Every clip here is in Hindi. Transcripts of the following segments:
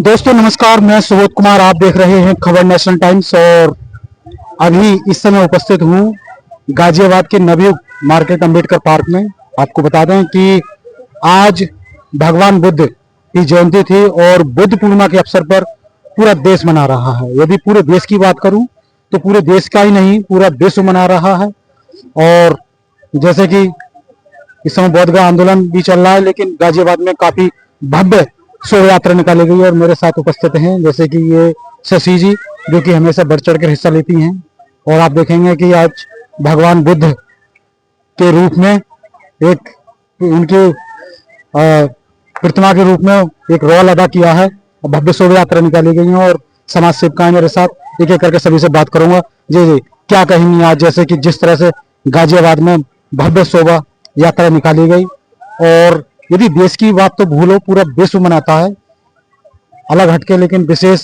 दोस्तों नमस्कार, मैं सुबोध कुमार। आप देख रहे हैं खबर नेशनल टाइम्स और अभी इस समय उपस्थित हूँ गाजियाबाद के नवयुग मार्केट अंबेडकर पार्क में। आपको बता दें कि आज भगवान बुद्ध की जयंती थी और बुद्ध पूर्णिमा के अवसर पर पूरा देश मना रहा है। यदि पूरे देश की बात करूं तो पूरे देश का ही नहीं, पूरा विश्व मना रहा है। और जैसे कि इस समय बौद्धगया आंदोलन भी चल रहा है, लेकिन गाजियाबाद में काफी भव्य शोभा यात्रा निकाली गई और मेरे साथ उपस्थित हैं जैसे कि ये शशि जी, जो कि हमेशा बढ़ चढ़ कर हिस्सा लेती हैं। और आप देखेंगे कि आज भगवान बुद्ध के रूप में एक उनके प्रतिमा के रूप में एक रोल अदा किया है और भव्य शोभा यात्रा निकाली गई है। और समाज सेविकाएं मेरे साथ, एक एक करके सभी से बात करूंगा। जी जी, क्या कहेंगी आज, जैसे कि जिस तरह से गाजियाबाद में भव्य शोभा यात्रा निकाली गई? और यदि देश की बात तो भूलो, पूरा विश्व मनाता है अलग हटके, लेकिन विशेष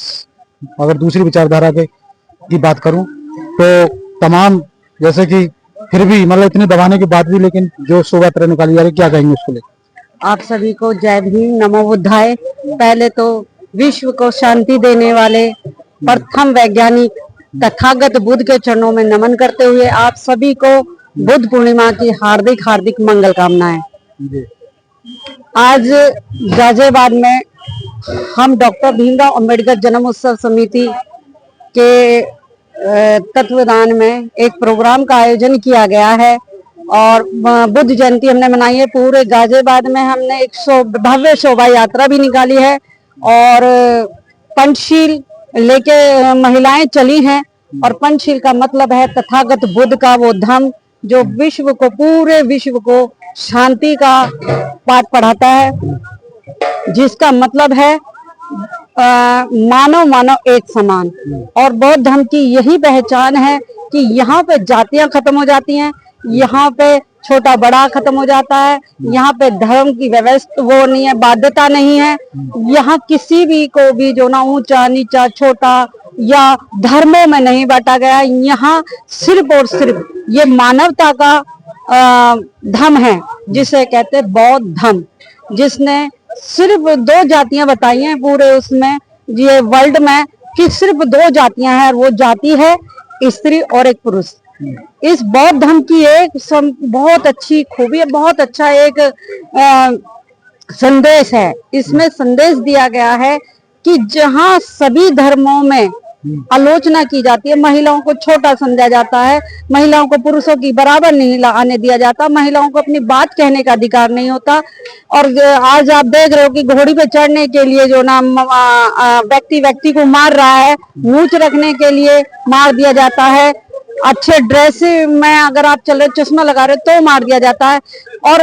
अगर दूसरी विचारधारा की बात करूं तो तमाम, जैसे कि फिर भी मतलब इतने दबाने के बाद भी लेकिन जो शोभा यात्रा निकाली जा रही है, क्या कहेंगे उसको लेकर? आप सभी को जय भीम, नमो बुद्धाय। पहले तो विश्व को शांति देने वाले प्रथम वैज्ञानिक तथागत बुद्ध के चरणों में नमन करते हुए आप सभी को बुद्ध पूर्णिमा की हार्दिक हार्दिक मंगल कामनाएं। आज गाजियाबाद में हम डॉक्टर भीमराव अंबेडकर जन्म उत्सव समिति के तत्वाधान में एक प्रोग्राम का आयोजन किया गया है और बुद्ध जयंती हमने मनाई है। पूरे गाजियाबाद में हमने एक भव्य शोभा यात्रा भी निकाली है और पंचशील लेके महिलाएं चली हैं। और पंचशील का मतलब है तथागत बुद्ध का वो धम्म जो विश्व को, पूरे विश्व को शांति का पाठ पढ़ाता है, जिसका मतलब है मानव मानव एक समान। और बौद्ध धर्म की यही पहचान है कि यहाँ पे जातियां खत्म हो जाती हैं, यहाँ पे छोटा बड़ा खत्म हो जाता है, यहाँ पे धर्म की व्यवस्था वो नहीं है, बाध्यता नहीं है। यहाँ किसी भी को भी जो ना ऊंचा नीचा छोटा या धर्मों में नहीं बांटा गया। यहाँ सिर्फ और सिर्फ ये मानवता का धर्म है जिसे कहते बौद्ध धर्म, जिसने सिर्फ दो जातियां बताई हैं पूरे उसमें, ये वर्ल्ड में, कि सिर्फ दो जातियां हैं। वो जाति है स्त्री और एक पुरुष। इस बौद्ध धर्म की एक बहुत अच्छी खूबी है, बहुत अच्छा एक संदेश है। इसमें संदेश दिया गया है कि जहां सभी धर्मों में आलोचना की जाती है, महिलाओं को छोटा समझा जाता है, महिलाओं को पुरुषों की बराबर नहीं आने दिया जाता, महिलाओं को अपनी बात कहने का अधिकार नहीं होता। और आज आप देख रहे हो कि घोड़ी पे चढ़ने के लिए जो ना व्यक्ति को मार रहा है, मूंछ रखने के लिए मार दिया जाता है, अच्छे ड्रेस में अगर आप चल रहे चश्मा लगा रहे तो मार दिया जाता है। और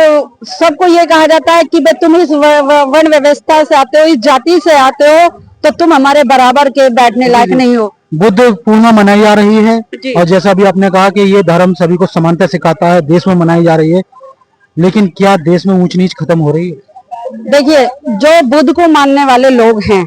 सबको ये कहा जाता है कि तुम इस वर्ण व्यवस्था से आते हो, इस जाति से आते हो, तो तुम हमारे बराबर के बैठने लायक नहीं हो। बुद्ध पूर्णिमा मनाई जा रही है और जैसा अभी आपने कहा कि ये धर्म सभी को समानता सिखाता है, देश में मनाई जा रही है, लेकिन क्या देश में ऊंच नीच खत्म हो रही है? देखिए, जो बुद्ध को मानने वाले लोग हैं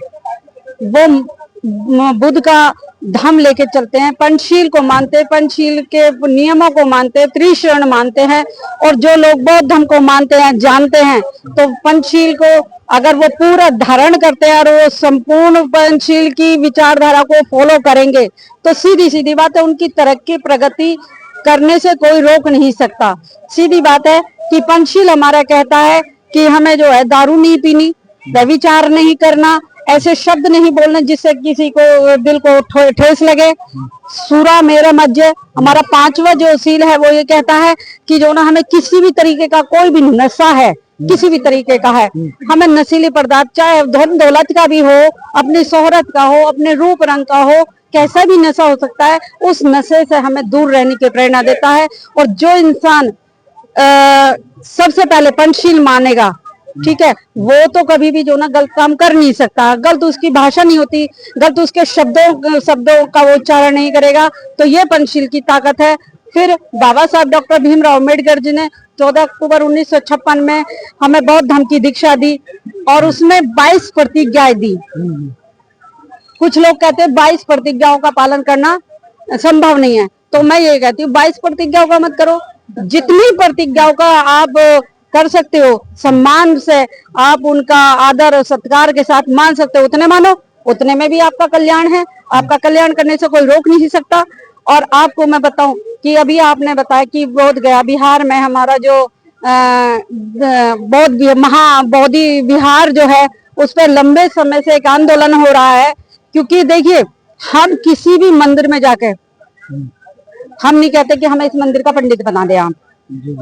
वो बुद्ध का धर्म लेके चलते हैं, पंचशील को मानते हैं, पंचशील के नियमों को मानते हैं, त्रिशरण मानते हैं। और जो लोग बौद्ध धर्म को मानते हैं, जानते हैं, तो पंचशील को अगर वो पूरा धारण करते हैं और वो संपूर्ण पंचशील की विचारधारा को फॉलो करेंगे तो सीधी सीधी बात है, उनकी तरक्की प्रगति करने से कोई रोक नहीं सकता। सीधी बात है कि पंचशील हमारा कहता है कि हमें जो है दारू नहीं पीनी, व्यभिचार नहीं करना, ऐसे शब्द नहीं बोलने जिससे किसी को दिल को ठेस लगे। सूरा मेरा मज्जे, हमारा पांचवा जो सील है वो ये कहता है कि जो ना हमें किसी भी तरीके का कोई भी नशा है, किसी भी तरीके का है, हमें नशीले पदार्थ, चाहे धन दौलत का भी हो, अपनी शोहरत का हो, अपने रूप रंग का हो, कैसा भी नशा हो सकता है, उस नशे से हमें दूर रहने की प्रेरणा देता है। और जो इंसान सबसे पहले पंचशील मानेगा, ठीक है, वो तो कभी भी जो ना गलत काम कर नहीं सकता, गलत उसकी भाषा नहीं होती, गलत उसके शब्दों का वो उच्चारण नहीं करेगा। तो ये पंचशील की ताकत है। फिर बाबा साहब डॉक्टर भीमराव अम्बेडकर जी ने 14 अक्टूबर 1956 में हमें बौद्ध धर्म की दीक्षा दी और उसमें 22 प्रतिज्ञाएं दी। कुछ लोग कहते हैं 22 प्रतिज्ञाओं का पालन करना संभव नहीं है, तो मैं ये कहती हूँ 22 प्रतिज्ञाओं का मत करो, जितनी प्रतिज्ञाओं का आप कर सकते हो, सम्मान से आप उनका आदर और सत्कार के साथ मान सकते हो, उतने मानो, उतने में भी आपका कल्याण है। आपका कल्याण करने से कोई रोक नहीं सकता। और आपको मैं बताऊं कि अभी आपने बताया कि बोध गया बिहार में हमारा जो महाबोधि विहार जो है, उस पर लंबे समय से एक आंदोलन हो रहा है। क्योंकि देखिए, हम किसी भी मंदिर में जाके हम नहीं कहते कि हमें इस मंदिर का पंडित बना दे आप,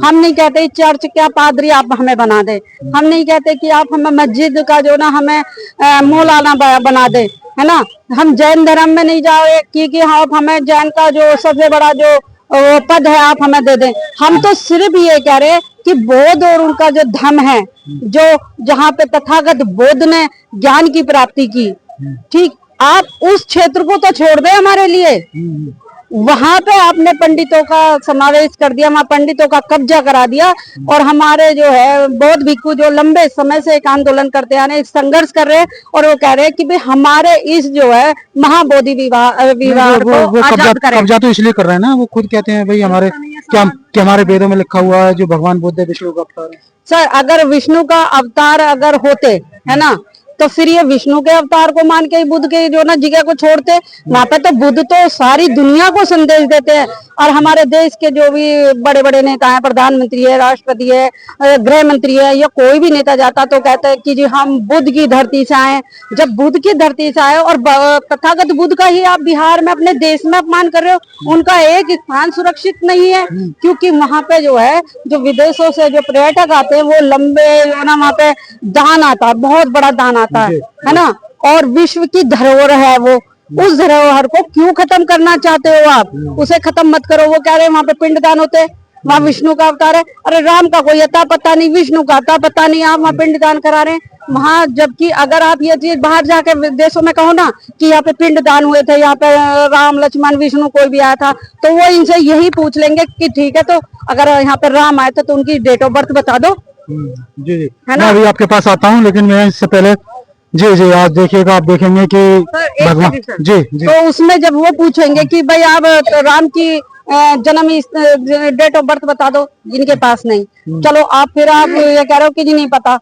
हम नहीं कहते चर्च क्या पादरी आप हमें बना दे, हम नहीं कहते कि आप हमें मस्जिद का जो ना हमें मौलाना बना दे, है ना। हम जैन धर्म में नहीं जाओ कि आप हमें जैन का जो सबसे बड़ा जो पद है आप हमें दे दें। हम तो सिर्फ ये कह रहे हैं कि बौद्ध और उनका जो धर्म है, जो जहाँ पे तथागत बुद्ध ने ज्ञान की प्राप्ति की, ठीक, आप उस क्षेत्र को तो छोड़ दे हमारे लिए। वहां पे आपने पंडितों का समावेश कर दिया, वहां पंडितों का कब्जा करा दिया। और हमारे जो है बौद्ध भिक्षु जो लंबे समय से एक आंदोलन करते आ रहे हैं, संघर्ष कर रहे हैं, और वो कह रहे हैं कि भाई हमारे इस जो है महाबोधि विवाह को आजाद करें। कब्जा तो इसलिए कर रहे हैं ना, वो खुद कहते हैं भाई हमारे क्या हमारे वेदों में लिखा हुआ है जो भगवान बुद्ध विष्णु का अवतार है। सर, अगर विष्णु का अवतार अगर होते, है ना, तो फिर ये विष्णु के अवतार को मान के बुद्ध के जो ना जगह को छोड़ते। वहां पे तो बुद्ध तो सारी दुनिया को संदेश देते हैं। और हमारे देश के जो भी बड़े बड़े नेता हैं, प्रधानमंत्री है, राष्ट्रपति है, गृह मंत्री है, या कोई भी नेता जाता तो कहते हैं कि जी हम बुद्ध की धरती से आए। जब बुद्ध की धरती से आए और तथागत बुद्ध का ही आप बिहार में अपने देश में अपमान कर रहे हो, उनका एक स्थान सुरक्षित नहीं है। क्योंकि वहां पे जो है जो विदेशों से जो पर्यटक आते हैं, वो लंबे जो ना वहाँ पे दान आता है, बहुत बड़ा दान आता है ना। और विश्व की धरोहर है वो, उस धरोहर को क्यों खत्म करना चाहते हो आप? उसे खत्म मत करो। वो कह रहे हैं वहां पे पिंडदान होते हैं, वहाँ विष्णु का अवतार है। अरे राम का कोई अता पता नहीं, विष्णु का अता पता नहीं, आप वहाँ पिंडदान करा रहे हैं वहां। जबकि अगर आप ये चीज बाहर जाके देशों में कहो ना कि यहाँ पे पिंडदान हुए थे, यहाँ पे राम लक्ष्मण विष्णु कोई भी आया था, तो वो इनसे यही पूछ लेंगे कि ठीक है, तो अगर यहाँ पे राम आए थे तो उनकी डेट ऑफ बर्थ बता दो। जी जी, मैं अभी आपके पास आता हूँ, लेकिन मैं इससे पहले जी जी आज देखिएगा, आप देखेंगे कि भगवान जी जी, तो उसमें जब वो पूछेंगे कि भाई आप राम की जन्म डेट ऑफ बर्थ बता दो, जिनके पास नहीं, चलो आप फिर आप ये कह रहे हो कि जी नहीं पता।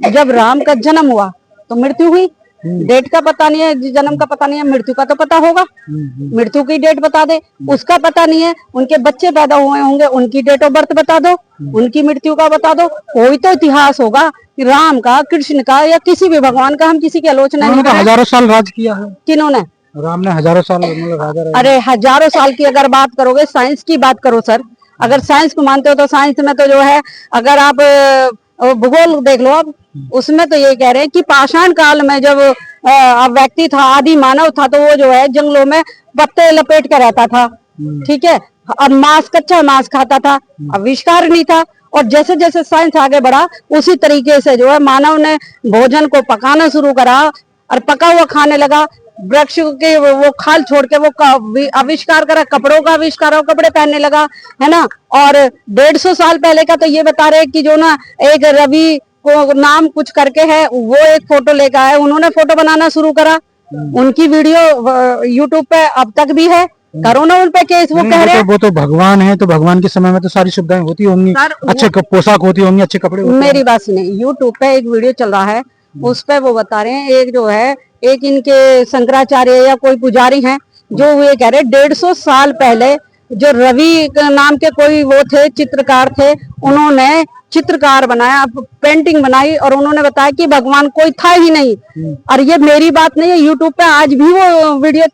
जब राम का जन्म हुआ तो मृत्यु हुई, डेट का पता नहीं है, जन्म का पता नहीं है, मृत्यु का तो पता होगा, मृत्यु की डेट बता दे, उसका पता नहीं है। उनके बच्चे पैदा हुए होंगे, उनकी डेट ऑफ बर्थ बता दो, उनकी मृत्यु का बता दो। कोई तो इतिहास होगा कि राम का, कृष्ण का, या किसी भी भगवान का। हम किसी की आलोचना नहीं कर रहे। हजारों साल राज किया है किन्होंने? राम ने हजारों साल राजा रहा। अरे हजारों साल की अगर बात करोगे, साइंस की बात करो सर। अगर साइंस को मानते हो तो साइंस में तो जो है, अगर आप भूगोल देख लो, अब उसमें तो ये कह रहे हैं कि पाषाण काल में जब व्यक्ति था, आदि मानव था, तो वो जो है जंगलों में पत्ते लपेट कर रहता था, ठीक है, और मांस, कच्चा मांस खाता था, आविष्कार नहीं था। और जैसे जैसे साइंस आगे बढ़ा, उसी तरीके से जो है मानव ने भोजन को पकाना शुरू करा और पका हुआ खाने लगा। वृक्ष के वो खाल छोड़ के वो आविष्कार करा, कपड़ों का आविष्कार, और कपड़े पहनने लगा, है ना। और 150 साल पहले का तो ये बता रहे कि जो ना एक रवि को नाम कुछ करके है, वो एक फोटो लेकर आए, उन्होंने फोटो बनाना शुरू करा। उनकी वीडियो यूट्यूब पे अब तक भी है। करो ना उन पे केस। वो कह रहे हैं वो तो भगवान है, तो भगवान के समय में तो सारी सुविधाएं होती होंगी, अच्छे पोशाक होती होंगी, अच्छे कपड़े होते। मेरी बात सुनिए, यूट्यूब पे एक वीडियो चल रहा है, उस पे वो बता रहे हैं, एक जो है, एक इनके शंकराचार्य या कोई पुजारी हैं, जो ये कह रहे 150 साल पहले जो रवि नाम के कोई वो थे, चित्रकार थे, उन्होंने चित्रकार बनाया, पेंटिंग बनाई, और उन्होंने बताया कि भगवान कोई था ही नहीं। और ये मेरी बात नहीं है, यूट्यूब पे आज भी वो वीडियो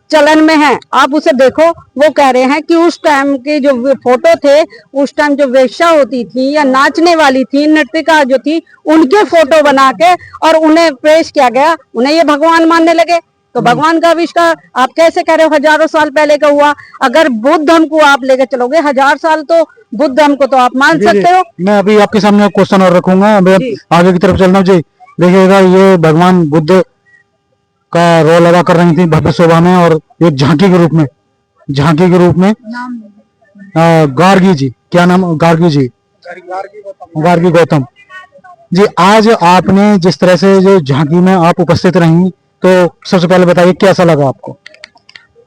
चलन में है, आप उसे देखो। वो कह रहे हैं कि उस टाइम के जो फोटो थे, उस टाइम जो वेश्या होती थी या नाचने वाली थी, नृत्यिका जो थी, उनके फोटो बना के और उन्हें पेश किया गया, उन्हें ये भगवान मानने लगे। तो भगवान का आविष्कार आप कैसे कह रहे हो हजारों साल पहले का हुआ? अगर बुद्ध धर्म को आप लेकर चलोगे 1000 साल, तो बुद्ध धर्म को तो आप मान सकते हो। मैं अभी आपके सामने क्वेश्चन और रखूंगा, आगे की तरफ चलना। जी देखिएगा, ये भगवान बुद्ध का रोल अदा कर रही थी भव्य शोभा में, और एक झांकी के रूप में गार्गी जी, क्या नाम? गार्गी जी, गार्गी गौतम जी। आज आपने जिस तरह से जो झांकी में आप उपस्थित रही, तो सबसे पहले बताइए कैसा लगा आपको?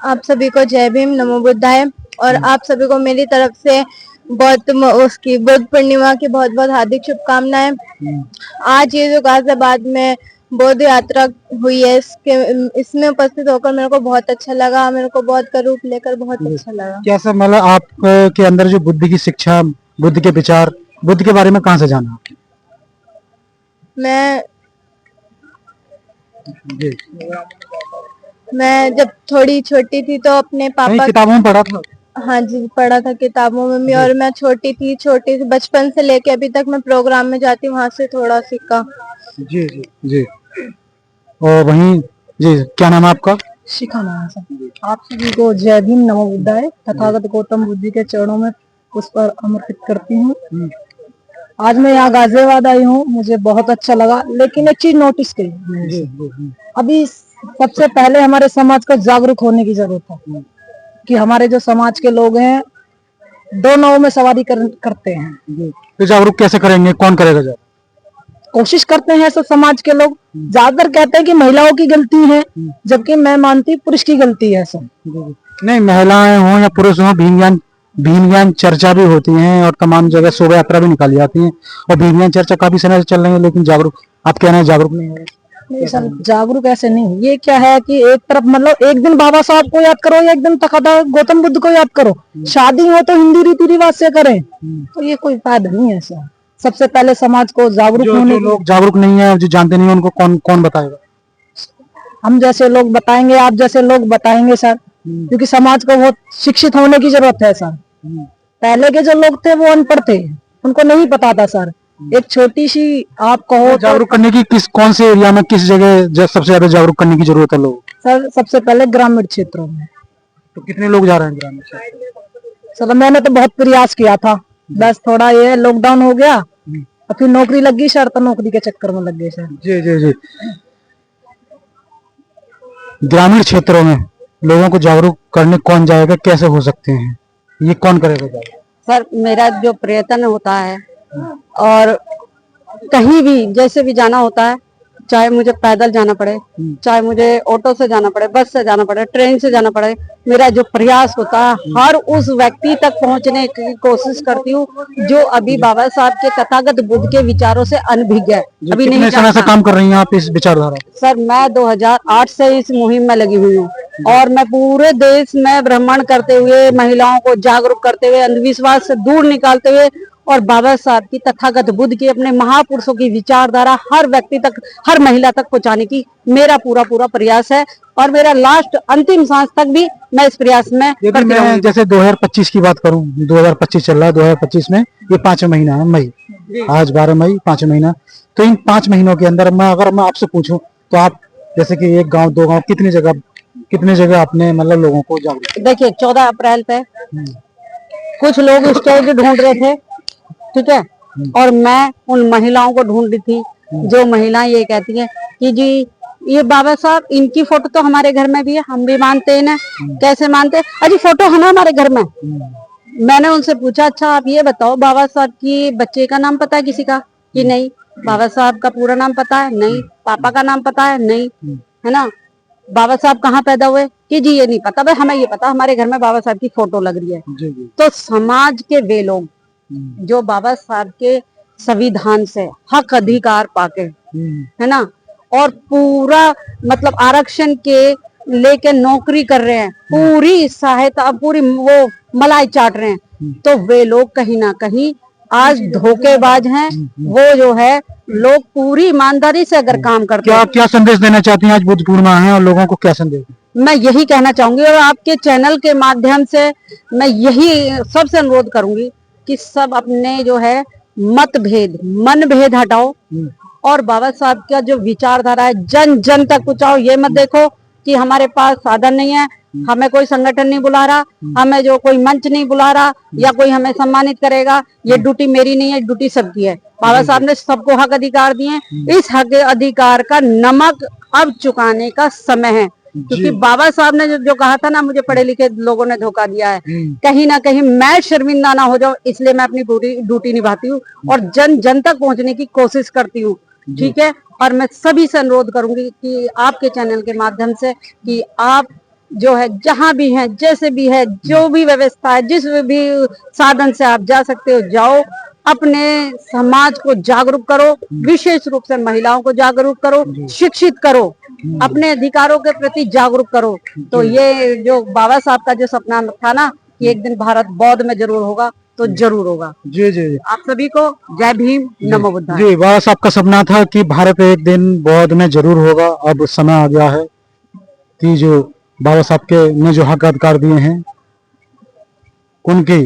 आप सभी को जय भीम, नमो बुद्धाय। और आप सभी को मेरी तरफ से उसकी बुद्ध पूर्णिमा की बहुत बहुत हार्दिक शुभकामनाएं। आज ये जो गाजियाबाद में बौद्ध यात्रा हुई है, इसमें उपस्थित होकर मेरे को बहुत अच्छा लगा। मेरे को बौद्ध का रूप लेकर बहुत अच्छा लगा। कैसा मतलब आप के अंदर जो बुद्ध की शिक्षा, बुद्ध के विचार, बुद्ध के बारे में कहाँ से जाना? मैं जी, मैं जब थोड़ी छोटी थी तो अपने कहीं पापा, किताबों में पढ़ा था? हाँ जी, पढ़ा था किताबों में भी। और मैं छोटी थी, छोटी बचपन से लेके अभी तक मैं प्रोग्राम में जाती हूँ, वहां से थोड़ा सीखा। जी जी जी। और वहीं जी, क्या नाम है आपका? शिखा नाम से। आप सभी को जय भीम, नमो बुद्धाय। तथागत गौतम बुद्ध जी के चरणों में पुष्प अर्पित करती हूँ। आज मैं यहाँ गाजियाबाद आई हूँ, मुझे बहुत अच्छा लगा, लेकिन एक चीज नोटिस की मैंने। अभी सबसे पहले हमारे समाज को जागरूक होने की जरूरत है कि हमारे जो समाज के लोग हैं दो नावों में सवारी करते हैं। तो जागरूक कैसे करेंगे, कौन करेगा जागरूक? कोशिश करते हैं सब समाज के लोग। ज्यादातर कहते हैं कि महिलाओं की गलती है, जबकि मैं मानती हूँ पुरुष की गलती है सब। नहीं, महिलाएं हों या पुरुष हों, भीम ज्ञान चर्चा भी होती है और तमाम जगह शोभा यात्रा भी निकाली जाती है और भीम ज्ञान चर्चा काफी समय से चल रही है, लेकिन जागरूक, आप कह रहे हैं जागरूक नहीं हो रहे? नहीं सर, जागरूक ऐसे नहीं। ये क्या है कि एक तरफ मतलब एक दिन बाबा साहब को याद करो, एक दिन तथागत गौतम बुद्ध को याद करो। शादी हो तो हिंदी रीति रिवाज से करें, तो ये कोई फायदा नहीं है सर। सबसे पहले समाज को जागरूक होने जो लोग जागरूक नहीं है, जो जानते नहीं है, उनको कौन कौन बताएगा? हम जैसे लोग बताएंगे, आप जैसे लोग बताएंगे सर, क्योंकि समाज को बहुत शिक्षित होने की जरूरत है सर। पहले के जो लोग थे वो अनपढ़ थे, उनको नहीं पता था सर। एक छोटी सी आप कहो जागरूक करने की कौन से एरिया में, किस जगह सबसे ज्यादा जागरूक करने की जरूरत है लोग? सर सबसे पहले ग्रामीण क्षेत्रों में। तो कितने लोग जा रहे हैं ग्रामीण क्षेत्र? सर मैंने तो बहुत प्रयास किया था, बस थोड़ा ये लॉकडाउन हो गया और फिर नौकरी लग गई सर, तो नौकरी के चक्कर में लग गए सर। जी जी जी। ग्रामीण क्षेत्रों में लोगों को जागरूक करने कौन जाएगा, कैसे हो सकते हैं, ये कौन करेगा जागरूक? सर मेरा जो प्रयत्न होता है और कहीं भी जैसे भी जाना होता है, चाहे मुझे पैदल जाना पड़े, चाहे मुझे ऑटो से जाना पड़े, बस से जाना पड़े, ट्रेन से जाना पड़े, मेरा जो प्रयास होता है हर उस व्यक्ति तक पहुंचने की कोशिश करती हूँ जो अभी बाबा साहब के तथागत बुद्ध के विचारों से अनभिज्ञ है, अभी नहीं कितने समय से काम कर रही हैं आप इस विचारधारा? सर मैं 2008 से इस मुहिम में लगी हुई हूँ और मैं पूरे देश में भ्रमण करते हुए महिलाओं को जागरूक करते हुए, अंधविश्वास से दूर निकालते हुए और बाबा साहब की तथागत बुद्ध की, अपने महापुरुषों की विचारधारा हर व्यक्ति तक, हर महिला तक पहुंचाने की मेरा पूरा प्रयास है और मेरा लास्ट अंतिम सांस तक भी मैं इस प्रयास में करती रहूंगी। जैसे 2025 की बात करूं, 2025 चल रहा है, 2025 में ये 5 महीना है, मई, आज 12 मई, 5 महीना। तो इन 5 महीनों के अंदर अगर मैं आपसे पूछूं तो आप जैसे कि 1 गांव 2 गांव कितने जगह आपने मतलब लोगों को जागरूक? देखिए 14 अप्रैल पे कुछ लोग स्टेज ढूंढ रहे थे, ठीक है, और मैं उन महिलाओं को ढूंढ रही थी जो महिलाएं ये कहती हैं कि जी ये बाबा साहब, इनकी फोटो तो हमारे घर में भी है, हम भी मानते हैं ना। कैसे मानते हैं? अजी फोटो है ना हमारे घर में। मैंने उनसे पूछा, अच्छा आप ये बताओ, बाबा साहब की बच्चे का नाम पता है किसी का? कि नहीं। बाबा साहब का पूरा नाम पता है? नहीं। पापा का नाम पता है? नहीं, है ना। बाबा साहब कहाँ पैदा हुए? कि जी ये नहीं पता, भाई हमें ये पता हमारे घर में बाबा साहब की फोटो लग रही है। तो समाज के वे लोग जो बाबा साहब के संविधान से हक अधिकार पाके, है ना, और पूरा मतलब आरक्षण के लेके नौकरी कर रहे हैं, पूरी सहायता, पूरी वो मलाई चाट रहे हैं, तो वे लोग कहीं ना कहीं आज धोखेबाज हैं। वो जो है लोग पूरी ईमानदारी से अगर काम करते हैं। क्या संदेश देना चाहती हैं? आज बुद्ध पूर्णिमा है और लोगों को क्या संदेश? मैं यही कहना चाहूंगी और आपके चैनल के माध्यम से मैं यही सबसे अनुरोध करूंगी कि सब अपने जो है मतभेद, मनभेद हटाओ और बाबा साहब का जो विचारधारा है जन जन तक पहुंचाओ। ये मत देखो कि हमारे पास साधन नहीं है, हमें कोई संगठन नहीं बुला रहा, हमें जो कोई मंच नहीं बुला रहा या कोई हमें सम्मानित करेगा, ये ड्यूटी मेरी नहीं है, ड्यूटी सबकी है। बाबा साहब ने सबको हक अधिकार दिए, इस हक अधिकार का नमक अब चुकाने का समय है। क्योंकि बाबा साहब ने जो कहा था ना, मुझे पढ़े लिखे लोगों ने धोखा दिया है, कहीं ना कहीं मैं शर्मिंदा ना हो जाऊं, इसलिए मैं अपनी ड्यूटी निभाती हूँ और जन जन तक पहुंचने की कोशिश करती हूँ, ठीक है। और मैं सभी से अनुरोध करूंगी कि आपके चैनल के माध्यम से कि आप जो है जहां भी है, जैसे भी है, जो भी व्यवस्था है, जिस भी साधन से आप जा सकते हो जाओ, अपने समाज को जागरूक करो, विशेष रूप से महिलाओं को जागरूक करो, शिक्षित करो, अपने अधिकारों के प्रति जागरूक करो। तो ये जो बाबा साहब का जो सपना था ना कि एक दिन भारत बौद्ध में जरूर होगा, तो जरूर होगा। जी जी जी आप सभी को जय भीम, नमो बुद्धाय। जी, बाबा साहब का सपना था कि भारत एक दिन बौद्ध में जरूर होगा। अब समय आ गया है कि जो बाबा साहब के ने जो हक अधिकार दिए हैं उनकी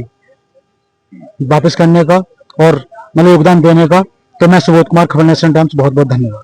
वापस करने का और मतलब योगदान देने का। तो मैं सुबोध कुमार, खबर नेशन टाइम्स, बहुत बहुत धन्यवाद।